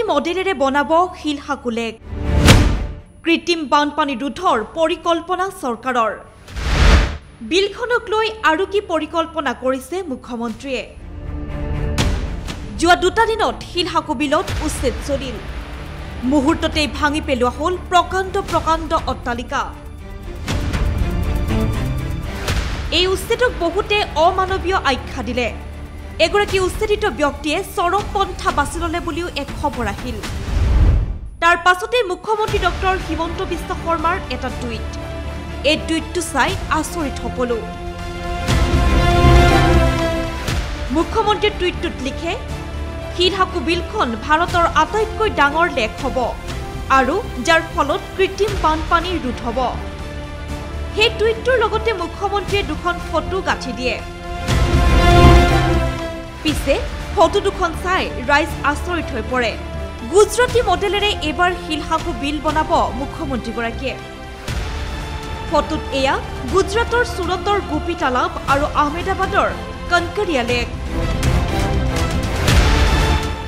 মডেলেৰে বনাব শিলহাকু লেক কৃত্ৰিম বানপানী ৰোধৰ পৰিকল্পনা চৰকাৰৰ বিলখনক লৈ আৰু কি পৰিকল্পনা কৰিছে মুখ্যমন্ত্ৰীয়ে যোৱা দুটা দিনত শিলহাকু বিলত উচ্ছেদ চলিল মুহূৰ্ততে ভাঙি পেলোৱা হল প্ৰকাণ্ড অট্টালিকা এই উচ্ছেদক বহুতে অমানৱীয় আখ্যা দিলে এগৰাকী উচ্ছেদিত ব্যক্তিয়ে চৰম পন্থা বাছি ললে বুলিও এক খবৰ আহিল তাৰ পাছতে মুখ্যমন্ত্ৰী ডক্টৰ হিমন্ত বিশ্ব শৰ্মাৰ এটা টুইট এই টুইটটো চাই আচৰিত সকলো মুখ্যমন্ত্ৰীৰ টুইটটোত লিখে শিলহাকু বিলখন ভাৰতৰ আটাইতকৈ ডাঙৰ লেক হ'ব আৰু যাৰ ফলত কৃত্ৰিম বানপানী ৰোধ হ'ব সেই টুইটটোৰ লগতে মুখ্যমন্ত্ৰীয়ে দুখন ফটো গাঁঠি দিয়ে পিছে ফটো দুখন চাই ৰাইজ আচৰিত হৈ পৰে গুজৰাটী মডেলেৰে এবাৰ শিলহাকু বিল বনাব মুখ্যমন্ত্ৰীগৰাকীয়ে ফটোত এয়া গুজৰাটৰ সুৰতৰ গোপী তালাব আৰু আহমেদাবাদৰ কনকৰিয়া লেক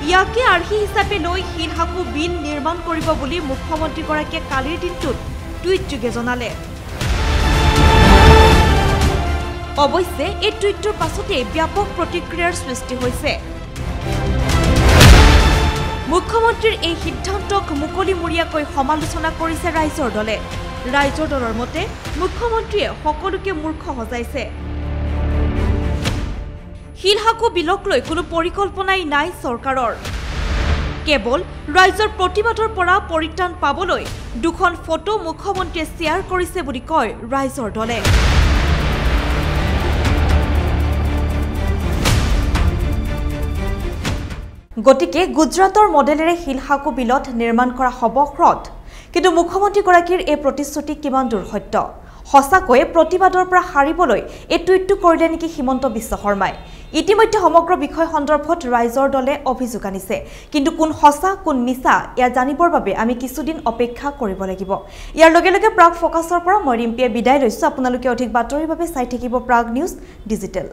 ইয়াকে আৰ্হি হিচাপে লৈ শিলহাকু বিল নিৰ্মাণ কৰিব বুলি মুখ্যমন্ত্ৰীগৰাকীয়ে কালিৰ দিনটোত টুইটযোগে জনালে অৱশ্যে এই টুইটটোৰ পাছতে ব্যাপক প্ৰতিক্ৰিয়াৰ সৃষ্টি হৈছে মুখ্যমন্ত্ৰীৰ এই সিদ্ধান্তক মুকলিমূৰীয়াকৈ সমালোচনা কৰিছে ৰাইজৰ দলে ৰাইজৰ দলৰ মতে মুখ্যমন্ত্ৰীয়ে সকলোকে মূৰ্খ সজাইছে শিলহাকু বিলক লৈ কোনো পৰিকল্পনাই নাই চৰকাৰৰ কেৱল ৰাইজৰ প্ৰতিবাদৰ পৰা পৰিত্ৰাণ পাবলৈ দুখন ফটো মুখ্যমন্ত্ৰীয়ে শ্বেয়াৰ কৰিছে বুলি কয় ৰাইজৰ দলে গতিকে গুজৰাটৰ মডেলেৰে শিলহাকু বিলত নিৰ্মাণ কৰা হ'ব হ্ৰদ কিন্তু মুখ্যমন্ত্ৰীগৰাকীৰ এই প্ৰতিশ্ৰুতি কিমান দূৰ সত্য সঁচাকৈয়ে প্ৰতিবাদৰ পৰা হাৰিবলৈ এই টুইটটো কৰিলে নেকি হিমন্ত বিশ্ব শৰ্মাই ইতিমধ্যে সমগ্ৰ বিষয় সন্দৰ্ভত ৰাইজৰ দলে অভিযোগ আনিছে কিন্তু কোন সঁচা কোন মিছা এয়া জানিবৰ বাবে আমি কিছুদিন অপেক্ষা কৰিব লাগিব ইয়াৰ লগে লগে প্ৰাগ ফোকাছৰ পৰা মই ৰিম্পিয়ে বিদায় লৈছো আপোনালোকে অধিক বাতৰিৰ বাবে চাই থাকিব প্ৰাগ নিউজ ডিজিটেল